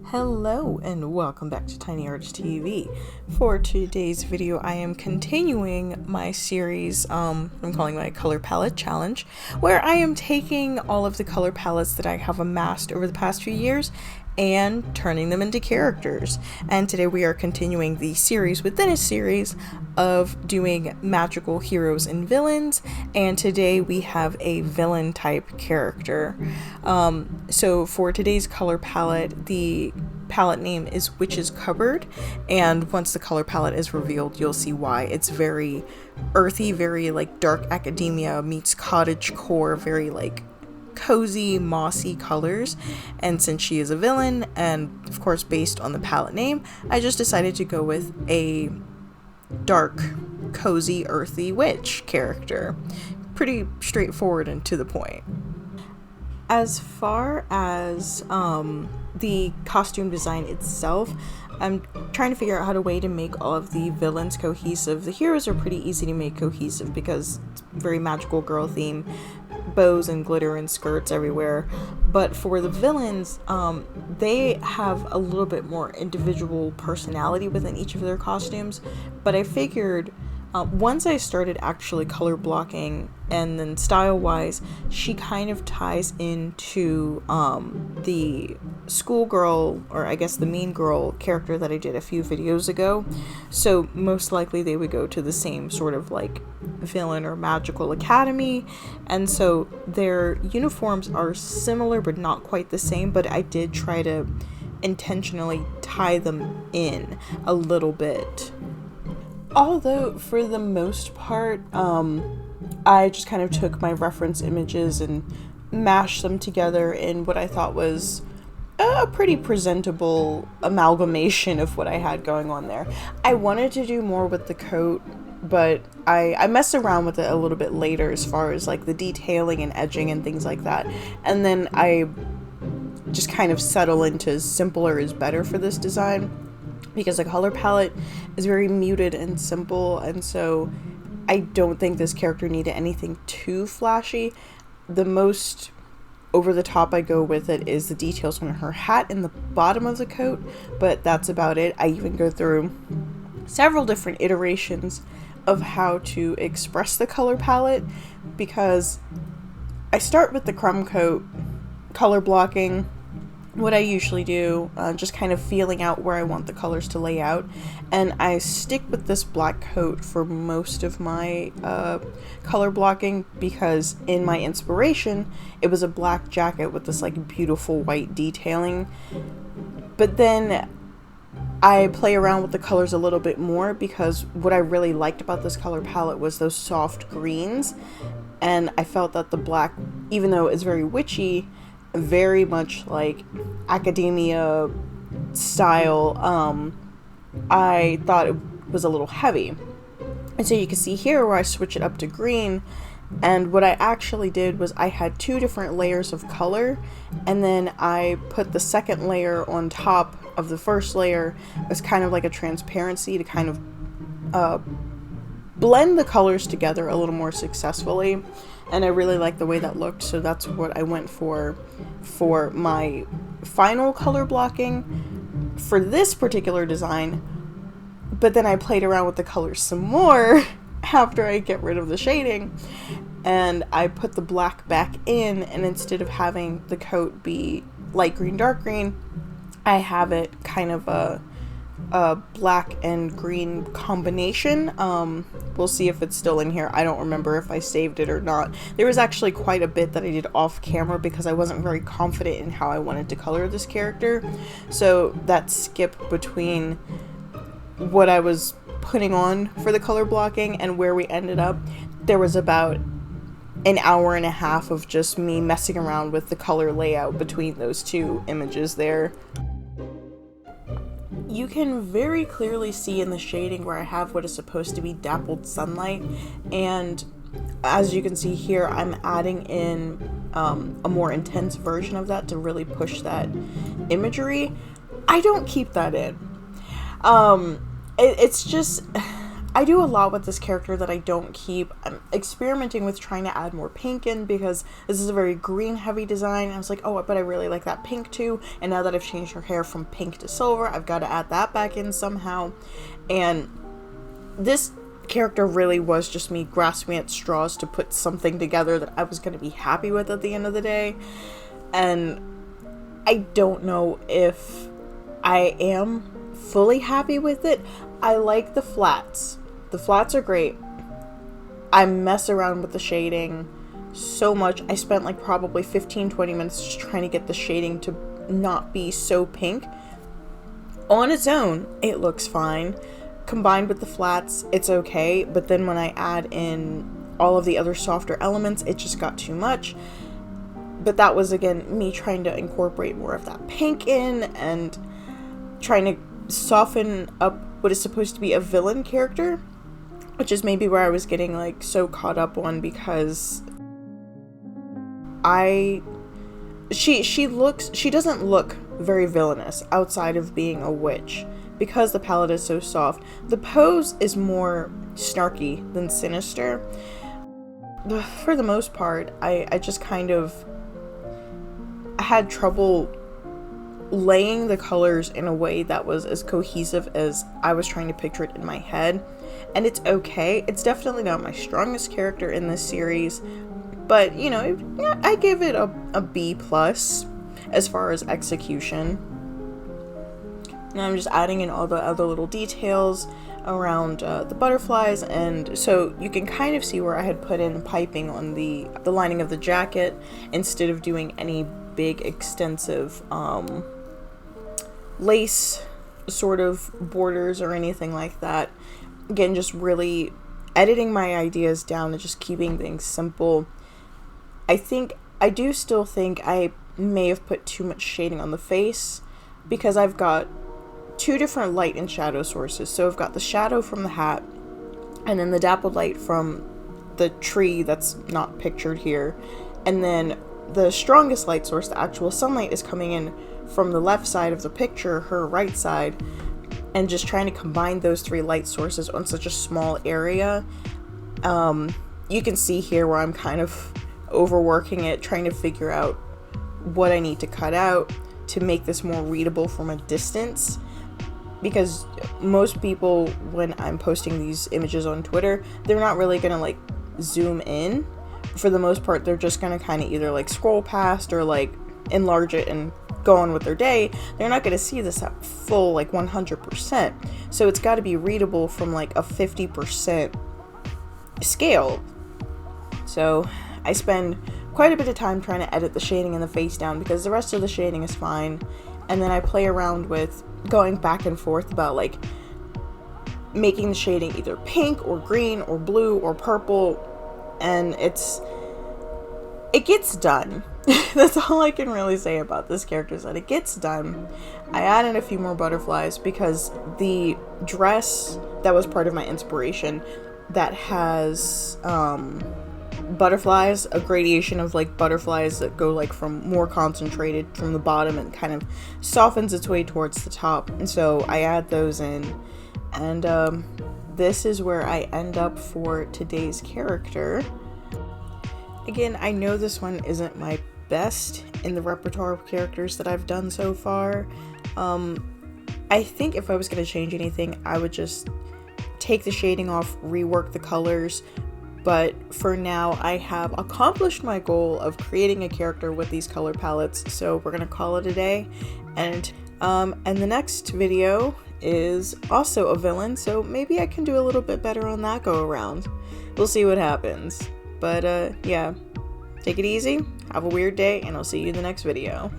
Hello and welcome back to Tiny Arts TV. For today's video, I am continuing my series, I'm calling my color palette challenge, where I am taking all of the color palettes that I have amassed over the past few years and turning them into characters. And today we are continuing the series within a series of doing magical heroes and villains, and today we have a villain type character. So for today's color palette, the palette name is Witch's Cupboard, and once the color palette is revealed, you'll see why. It's very earthy, very like dark academia meets cottagecore, very like cozy, mossy colors. And since she is a villain, and of course based on the palette name, I just decided to go with a dark, cozy, earthy witch character. Pretty straightforward and to the point. As far as the costume design itself, I'm trying to figure out how to way to make all of the villains cohesive. The heroes are pretty easy to make cohesive because it's very magical girl theme, bows and glitter and skirts everywhere. But for the villains, they have a little bit more individual personality within each of their costumes. But I figured once I started actually color blocking, and then style wise, she kind of ties into the schoolgirl, or I guess the mean girl character that I did a few videos ago. So most likely they would go to the same sort of like villain or magical academy, and so their uniforms are similar but not quite the same. But I did try to intentionally tie them in a little bit. Although for the most part, I just kind of took my reference images and mashed them together in what I thought was a pretty presentable amalgamation of what I had going on there. I wanted to do more with the coat, but I messed around with it a little bit later as far as like the detailing and edging and things like that. And then I just kind of settle into simpler is better for this design, because the color palette is very muted and simple, and so I don't think this character needed anything too flashy. The most over the top I go with it is the details on her hat and the bottom of the coat, but that's about it. I even go through several different iterations of how to express the color palette, because I start with the crumb coat, color blocking, what I usually do, just kind of feeling out where I want the colors to lay out, and I stick with this black coat for most of my color blocking, because in my inspiration it was a black jacket with this like beautiful white detailing. But then I play around with the colors a little bit more, because what I really liked about this color palette was those soft greens, and I felt that the black, even though it's very witchy, very much like academia style, I thought it was a little heavy. And so you can see here where I switch it up to green, and what I actually did was I had two different layers of color, and then I put the second layer on top of the first layer as kind of like a transparency to kind of blend the colors together a little more successfully. And I really like the way that looked, so that's what I went for my final color blocking for this particular design. But then I played around with the colors some more after I get rid of the shading, and I put the black back in, and instead of having the coat be light green, dark green, I have it kind of a black and green combination. We'll see if it's still in here. I don't remember if I saved it or not. There was actually quite a bit that I did off camera because I wasn't very confident in how I wanted to color this character. So that skip between what I was putting on for the color blocking and where we ended up, there was about an hour and a half of just me messing around with the color layout between those two images there. You can very clearly see in the shading where I have what is supposed to be dappled sunlight, and as you can see here, I'm adding in a more intense version of that to really push that imagery. I don't keep that in. It's just, I do a lot with this character that I don't keep. I'm experimenting with trying to add more pink in because this is a very green heavy design. I was like, oh, but I really like that pink too. And now that I've changed her hair from pink to silver, I've got to add that back in somehow. And this character really was just me grasping at straws to put something together that I was going to be happy with at the end of the day. And I don't know if I am fully happy with it. I like the flats. The flats are great. I mess around with the shading so much. I spent like probably 15-20 minutes just trying to get the shading to not be so pink. On its own, it looks fine. Combined with the flats, it's okay. But then when I add in all of the other softer elements, it just got too much. But that was, again, me trying to incorporate more of that pink in and trying to soften up what is supposed to be a villain character, which is maybe where I was getting like so caught up on, because she doesn't look very villainous outside of being a witch because the palette is so soft. The pose is more snarky than sinister. For the most part, I just kind of had trouble laying the colors in a way that was as cohesive as I was trying to picture it in my head. And it's okay. It's definitely not my strongest character in this series, but you know, I give it a B+ as far as execution. Now I'm just adding in all the other little details around the butterflies, and so you can kind of see where I had put in piping on the lining of the jacket instead of doing any big extensive lace sort of borders or anything like that. Again, just really editing my ideas down and just keeping things simple. I do still think I may have put too much shading on the face because I've got two different light and shadow sources. So I've got the shadow from the hat and then the dappled light from the tree that's not pictured here. And then the strongest light source, the actual sunlight, is coming in from the left side of the picture, her right side, and just trying to combine those three light sources on such a small area. You can see here where I'm kind of overworking it, trying to figure out what I need to cut out to make this more readable from a distance. Because most people, when I'm posting these images on Twitter, they're not really gonna like zoom in. For the most part, they're just gonna kind of either like scroll past or like enlarge it and go on with their day. They're not gonna see this at full like 100%. So it's got to be readable from like a 50% scale. So I spend quite a bit of time trying to edit the shading and the face down because the rest of the shading is fine. And then I play around with going back and forth about like making the shading either pink or green or blue or purple, and it gets done. That's all I can really say about this character, is that it gets done. I added a few more butterflies because the dress that was part of my inspiration that has butterflies, a gradation of like butterflies that go like from more concentrated from the bottom and kind of softens its way towards the top, and so I add those in, and this is where I end up for today's character. Again, I know this one isn't my best in the repertoire of characters that I've done so far. I think if I was going to change anything, I would just take the shading off, rework the colors. But for now, I have accomplished my goal of creating a character with these color palettes, so we're gonna call it a day. And the next video is also a villain, so maybe I can do a little bit better on that go around. We'll see what happens. But yeah, take it easy, have a weird day, and I'll see you in the next video.